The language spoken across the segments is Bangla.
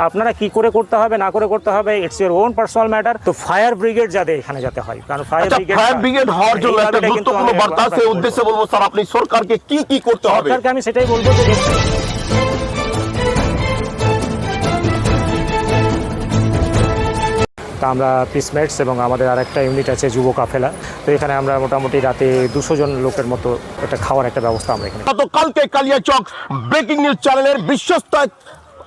আপনারা কি করে করতে হবে না করে করতে হবে, it's your own personal matter. তো ফায়ার ব্রিগেড যাতে এখানে যাতে হয়, কারণ ফায়ার ব্রিগেড হওয়ার জন্য একটা গুরুত্বপূর্ণ বার্তা সেই উদ্দেশ্যে বলবো স্যার, আপনি সরকারকে কি কি করতে হবে? সরকারকে আমি সেটাই বলবো যে তা আমরা পিসমেটস এবং আমাদের আরেকটা ইউনিট আছে যুব কাফেলা, তো এখানে আমরা মোটামুটি রাতে 200 জন লোকের মতো একটা খাওয়ার একটা ব্যবস্থা আমরা এখানে। গতকালকে কালিয়াচক ব্রেকিং নিউজ চ্যানেলের বিশ্বস্ত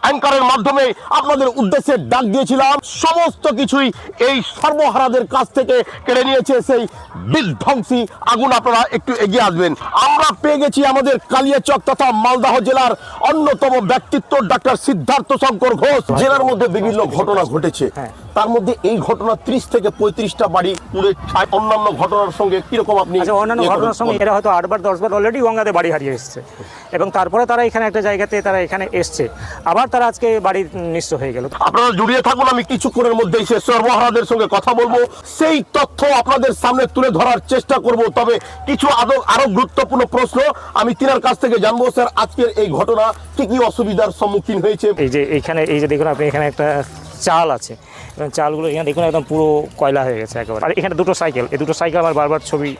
অ্যাঙ্কারের মাধ্যমে আপনাদের উদ্দেশ্যে ডাক দিয়েছিলাম, সমস্ত কিছুই এই সর্বহারাদের কাছ থেকে কেড়ে নিয়েছে সেই বিধ্বংসী আগুন। আপনারা একটু এগিয়ে আসবেন। আমরা পেয়ে গেছি আমাদের কালিয়াচক তথা মালদহ জেলার অন্যতম ব্যক্তিত্ব ডাক্তার সিদ্ধার্থ শঙ্কর ঘোষ। জেলার মধ্যে বিভিন্ন ঘটনা ঘটেছে, তার মধ্যে এই ঘটনা 30 থেকে 35টা বাড়ি পুড়ে ছাই। অন্যান্য ঘটনার সঙ্গে কিরকম আপনি? অন্যান্য ঘটনার সঙ্গে এরা হয়তো 8 বার 10 বার অলরেডি গঙ্গাতে বাড়ি হারিয়ে এসছে, এবং তারপরে তারা এখানে একটা জায়গাতে তারা এখানে এসছে, আবার তারা আজকে বাড়ি নিঃস্ব হয়ে গেল। আপনারা জড়িয়ে থাকুন, আমি কিছুক্ষণের মধ্যেই সে সর্বহারাদের সঙ্গে কথা বলবো, সেই তথ্য আপনাদের সামনে তুলে ধরার চেষ্টা করব। তবে কিছু আরো গুরুত্বপূর্ণ প্রশ্ন আমি তিনার কাছ থেকে জানবো। স্যার, আজকের এই ঘটনা কি কি অসুবিধার সম্মুখীন হয়েছে? এই যে দেখুন আপনি, এখানে একটা চাল আছে এবং চালগুলো এখানে দেখুন একদম পুরো কয়লা হয়ে গেছে একেবারে। আর এখানে দুটো সাইকেল, এই দুটো সাইকেল আমার বারবার ছবি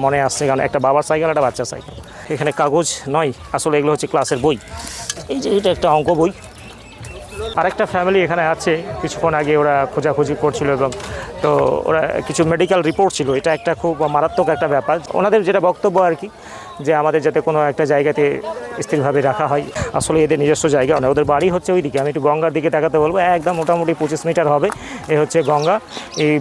মনে আসছে, কারণ একটা বাবার সাইকেল, একটা বাচ্চার সাইকেল। এখানে কাগজ নয়, আসলে এগুলো হচ্ছে ক্লাসের বই। এই যে এটা একটা অঙ্ক বই। আরেকটা ফ্যামিলি এখানে আছে, কিছুক্ষণ আগে ওরা খোঁজাখুঁজি করছিল, এবং তো ওরা কিছু মেডিকেল রিপোর্ট ছিল। এটা একটা খুব মারাত্মক একটা ব্যাপার। ওনাদের যেটা বক্তব্য আর কি, যে আমাদের যাতে কোনো একটা জায়গাতে স্থিরভাবে রাখা হয়। আসলে এদের নিজস্ব জায়গা না, ওদের বাড়ি হচ্ছে ওই দিকে। আমি একটু গঙ্গার দিকে তাকাতে বলবো, একদম মোটামুটি 25 মিটার হবে এ হচ্ছে গঙ্গা। এই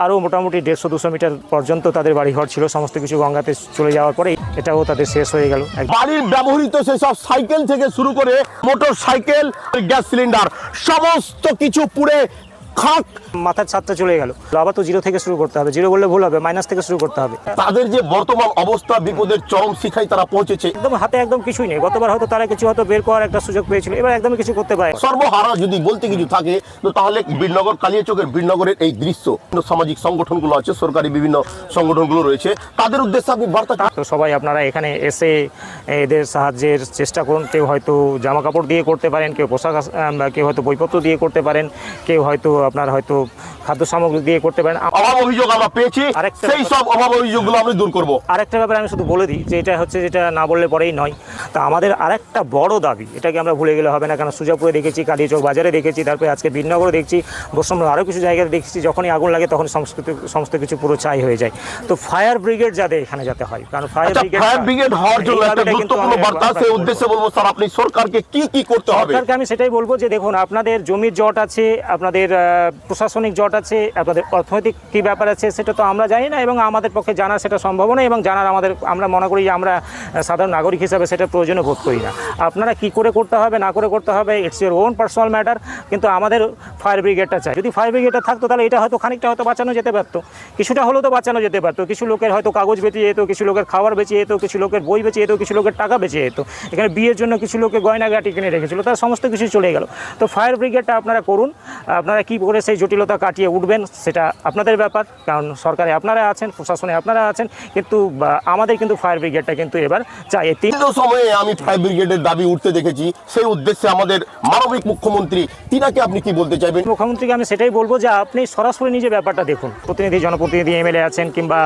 আরও মোটামুটি 150-200 মিটার পর্যন্ত তাদের বাড়িঘর ছিল। সমস্ত কিছু গঙ্গাতে চলে যাওয়ার পরে এটাও তাদের শেষ হয়ে গেল। বাড়ির ব্যবহৃত সেসব সাইকেল থেকে শুরু করে মোটর সাইকেল, গ্যাস সিলিন্ডার, সমস্ত কিছু পুড়ে খাক। মাথার ছাদটা চলে গেল। আবার তো জিরো থেকে শুরু করতে হবে, জিরো বললে ভুল হবে, মাইনাস থেকে শুরু করতে হবে। তাদের যে বর্তমান অবস্থা, বিপদের চরম শিখায় তারা পৌঁছেছে। একদম হাতে একদম কিছুই নেই। গতবার হয়তো তারা কিছু হয়তো বের করার একটা সুযোগ পেয়েছিল, এবার একদমই কিছু করতে পারে। সর্বহারা যদি বলতে কিছু থাকে তো তাহলে বীরনগর, কালিয়াচকের বীরনগরের এই দৃশ্য। সামাজিক সংগঠনগুলো আছে, সরকারি বিভিন্ন সংগঠনগুলো রয়েছে, তাদের উদ্দেশ্যে আপনি বার্তা? তো সবাই আপনারা এখানে এসে এদের সাহায্যের চেষ্টা করুন। কেউ হয়তো জামা কাপড় দিয়ে করতে পারেন, কেউ পোশাক, কেউ হয়তো বইপত্র দিয়ে করতে পারেন, কেউ হয়তো আপনার হয়তো খাদ্য সামগ্রী দিয়ে করতে পারেন। অভাব অভিযোগ আমরা পেয়েছি, সেই সব অভাব অভিযোগগুলো আমরা দূর করব। আরেকটা ব্যাপারে আমি শুধু বলে দিই যে এটা হচ্ছে, যেটা না বললে পরেই নয়, তা আমাদের আরেকটা বড় দাবি, এটাকে আমরা ভুলে গেলে হবে না। কারণ সুজাপুরে দেখেছি, কালিয়াচক বাজারে দেখেছি, তারপরে আজকে বীরনগরে দেখছি, বৈষ্ণব আরও কিছু জায়গায় দেখছি, যখনই আগুন লাগে তখন সমস্ত কিছু পুরো ছাই হয়ে যায়। তো ফায়ার ব্রিগেড যাতে এখানে যাতে হয়, কারণ ফায়ার ব্রিগেড হওয়ার জন্য একটা গুরুত্বপূর্ণ বার্তা সেই উদ্দেশ্যে বলবো। স্যার, আপনি সরকারকে কি কি করতে হবে? সরকারকে আমি সেটাই বলবো যে দেখুন, আপনাদের জমির জট আছে, আপনাদের প্রশাসনিক জট আছে, আপনাদের অর্থনৈতিক কী ব্যাপার আছে সেটা তো আমরা জানি না, এবং আমাদের পক্ষে জানা সেটা সম্ভব নয়, এবং জানার আমরা মনে করি যে আমরা সাধারণ নাগরিক হিসাবে সেটা প্রয়োজনও বোধ করি না। আপনারা কি করে করতে হবে না করে করতে হবে, it's your own personal matter. কিন্তু আমাদের ফায়ার ব্রিগেডটা চাই। যদি ফায়ার ব্রিগেডটা থাকতো তাহলে এটা হয়তো খানিকটা হয়তো বাঁচানো যেতে পারতো, কিছুটা হলেও তো বাঁচানো যেতে পারতো। কিছু লোকের হয়তো কাগজ বেঁচে যেত, কিছু লোকের খাবার বেঁচে যেত, কিছু লোকের বই বেঁচে যেত, কিছু লোকের টাকা বেঁচে যেত। এখানে বিয়ের জন্য কিছু লোকে গয়নাগাটি কিনে রেখেছিল, তার সমস্ত কিছু চলে গেল। তো ফায়ার ব্রিগেডটা আপনারা করুন। আপনারা কী করে সেই জটিলতা কাটিয়ে উঠবেন সেটা আপনাদের ব্যাপার, কারণ সরকারে আপনারা আছেন, প্রশাসনে আপনারা আছেন, কিন্তু আমাদের কিন্তু ফায়ার ব্রিগেডটা কিন্তু এবার চাই। তিন সময়ে আমি ফায়ার ব্রিগেডের দাবি উঠতে দেখেছি, সেই উদ্দেশ্যে আমাদের মানবিক মুখ্যমন্ত্রী, তিনাকে আপনি কি বলতে চাইবেন? মুখ্যমন্ত্রীকে আমি সেটাই বলবো যে আপনি সরাসরি নিজে ব্যাপারটা দেখুন। প্রতিনিধি, জনপ্রতিনিধি, এমএলএ আছেন, কিংবা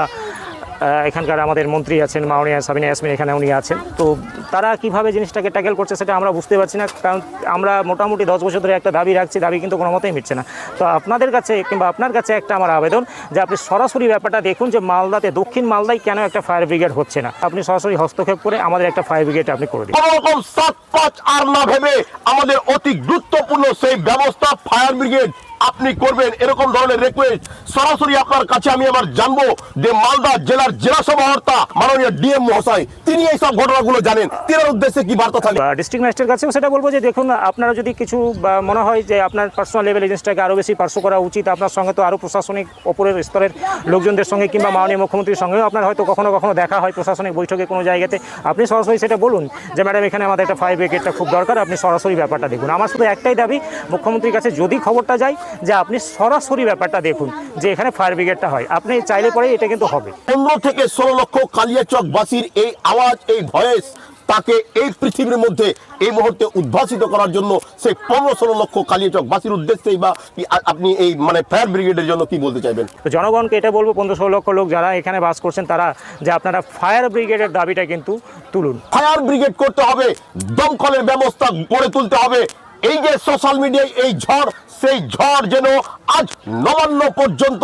এখানকার আমাদের মন্ত্রী আছেন, মাওনিয়া সাবিনা ইয়াসমিন এখানে উনি আছেন, তো তারা কিভাবে জিনিসটাকে ট্যাকেল করছে সেটা আমরা বুঝতে পারছি না। কারণ আমরা মোটামুটি 10 বছর ধরে একটা দাবি রাখছি, দাবি কিন্তু কোনো মতেই মিটছে না। তো আপনাদের কাছে কিংবা আপনার কাছে একটা আমার আবেদন যে আপনি সরাসরি ব্যাপারটা দেখুন যে মালদাতে, দক্ষিণ মালদায় কেন একটা ফায়ার ব্রিগেড হচ্ছে না। আপনি সরাসরি হস্তক্ষেপ করে আমাদের একটা ফায়ার ব্রিগেড আপনি করে দিন। কোনো রকম 7-5 আর না ভেবে আমাদের অতি গুরুত্বপূর্ণ সেই ব্যবস্থা ফায়ার ব্রিগেড আপনি করবেন, এরকম ধরনের রিকোয়েস্ট সরাসরি আপনার কাছে আমি আমার জানবো যে মালদা জেলার জেলা সমাহর্তা মাননীয় ডিএম মহাশয়, তিনি এই সব ঘটনাগুলো জানেন, তিনার উদ্দেশ্যে কি বার্তা থাকবে? ডিস্ট্রিক্ট ম্যাজিস্ট্রেটের কাছেও সেটা বলবো যে দেখুন, আপনারা যদি কিছু মনে হয় যে আপনার পার্সোনাল লেভেল এজেন্সটাকে আরও বেশি পার্শ্ব করা উচিত, আপনার সঙ্গে তো আরও প্রশাসনিক ওপরের স্তরের লোকজনদের সঙ্গে কিংবা মাননীয় মুখ্যমন্ত্রীর সঙ্গেও আপনার হয়তো কখনো কখনো দেখা হয় প্রশাসনিক বৈঠকে কোনো জায়গাতে, আপনি সরাসরি সেটা বলুন যে ম্যাডাম এখানে আমাদের একটা ফায়ার ব্রিগেডটা খুব দরকার, আপনি সরাসরি ব্যাপারটা দেখুন। আমার শুধু একটাই দাবি মুখ্যমন্ত্রীর কাছে, যদি খবরটা যায় যে আপনি সরাসরি ব্যাপারটা দেখুন যে এখানে ফায়ার ব্রিগেডটা হয়, আপনি চাইলে পরে এটা কিন্তু হবে। 15 থেকে 16 লক্ষ কালিয়াচকবাসীর এই আওয়াজ, এই ভয়েস তাকে এই পৃথিবীর মধ্যে এই মুহূর্তে উদ্ভাসিত করার জন্য সেই 15-16 লক্ষ কালিয়াচকবাসীর উদ্দেশ্যেই বা আপনি এই মানে ফায়ার ব্রিগেডের জন্য কি বলতে চাইবেন? তো জনগণকে এটা বলবো 15-16 লক্ষ লোক যারা এখানে বাস করছেন তারা যে আপনারা ফায়ার ব্রিগেডের দাবিটা কিন্তু তুলুন। ফায়ার ব্রিগেড করতে হবে, দমকলের ব্যবস্থা গড়ে তুলতে হবে। এই যে সোশ্যাল মিডিয়ায় এই ঝড়, সেই ঝড় যেন আজ নবান্ন পর্যন্ত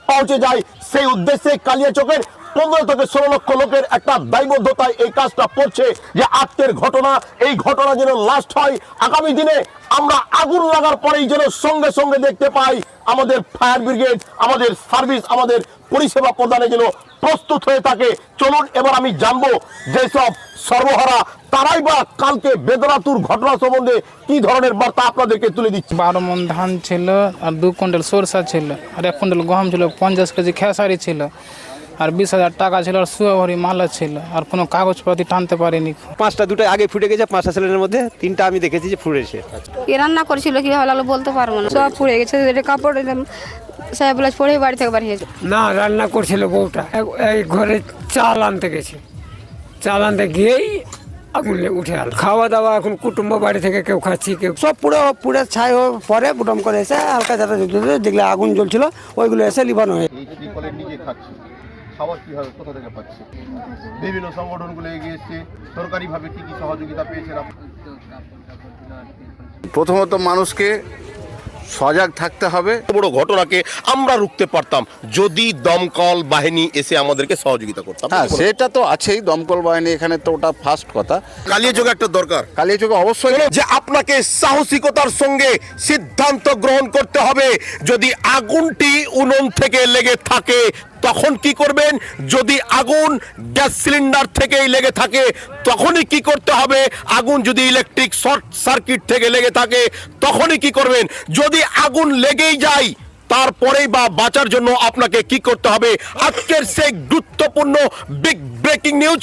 পৌঁছে যায়, সেই উদ্দেশ্যে কালিয়াচকের 15 থেকে 16 লক্ষ লোকের একটা দায়বদ্ধতায় এই কাজটা পড়ছে যে আজকের ঘটনা, এই ঘটনা যেন লাস্ট হয়। আগামী দিনে আমরা আগুন লাগার পরেই যেন সঙ্গে সঙ্গে দেখতে পাই আমাদের ফায়ার ব্রিগেড, আমাদের সার্ভিস, আমাদের পরিষেবা প্রদানে যেন প্রস্তুত হয়ে থাকে। চলুন এবার আমি জানবো যেসব সর্বহারা তারাই বা কালকে বেদনাতুর ঘটনা সম্বন্ধে কি ধরনের বার্তা আপনাদেরকে তুলে দিচ্ছে। 12 মণ ধান ছিল, আর 2 কুইন্টাল সরষা ছিল, আর 1 কুইন্টাল গম ছিল, 50 কেজি খেসারি ছিল, আর 20,000 টাকা ছিল, আর সুয়াভরি মালা ছিল, আর কোনো কাগজপাতি টানতে পারিনি। 5টা 2টা আগে ফুটে গেছে, 5টা সিলিন্ডারের মধ্যে 3টা আমি দেখেছি যে ফুটেছে। কি রান্না করেছিল কিভাবে লাগলো বলতে পারবো না, সব পুড়ে গেছে। এটা কাপড় সাহেব বলে পড়ে বাড়ি থেকে বাড়িয়েছে। না, রান্না করছিল বউটা, এই ঘরে চাল আনতে গেছে, চাল আনতে গিয়েই আগুন উঠে আল। খাওয়া দাওয়া এখন কুটুম্ব বাড়ি থেকে কেউ খাচ্ছি, কেউ সব পুরো ছাই পরে বুটম করে এসে হালকা যারা যেগুলো আগুন জ্বলছিল ওইগুলো এসে লিভানো হয়ে এই ত্রিপলের নিচে খাচ্ছি, খাবার কিভাবে কোথা থেকে পাচ্ছি? বিভিন্ন সংগঠনগুলো এগিয়ে এসছে, সরকারিভাবে কি কি সহযোগিতা পেয়েছেন? প্রথমত মানুষকে সজাগ থাকতে হবে। বড় ঘটনাকে আমরা রুখতে পারতাম যদি দমকল বাহিনী এসে আমাদেরকে সহযোগিতা করতাম। হ্যাঁ, সেটা তো আছেই, দমকল বাহিনী এখানে তো ওটা ফার্স্ট কথা। কালিয়াচকে একটা দরকার, কালিয়াচকে অবশ্যই যে আপনাকে সাহসিকতার সঙ্গে সিদ্ধান্ত গ্রহণ করতে হবে। যদি আগুনটি উনুন থেকে লেগে থাকে তখন কি করবেন? যদি আগুন গ্যাস সিলিন্ডার থেকেই লেগে থাকে তখনই কি করতে হবে? আগুন যদি ইলেকট্রিক শর্ট সার্কিট থেকে লেগে থাকে তখনই কি করবেন? যদি আগুন লেগেই যায় তারপরেই বা বাঁচার জন্য আপনাকে কি করতে হবে? আজকের সেই গুরুত্বপূর্ণ বিগ ব্রেকিং নিউজ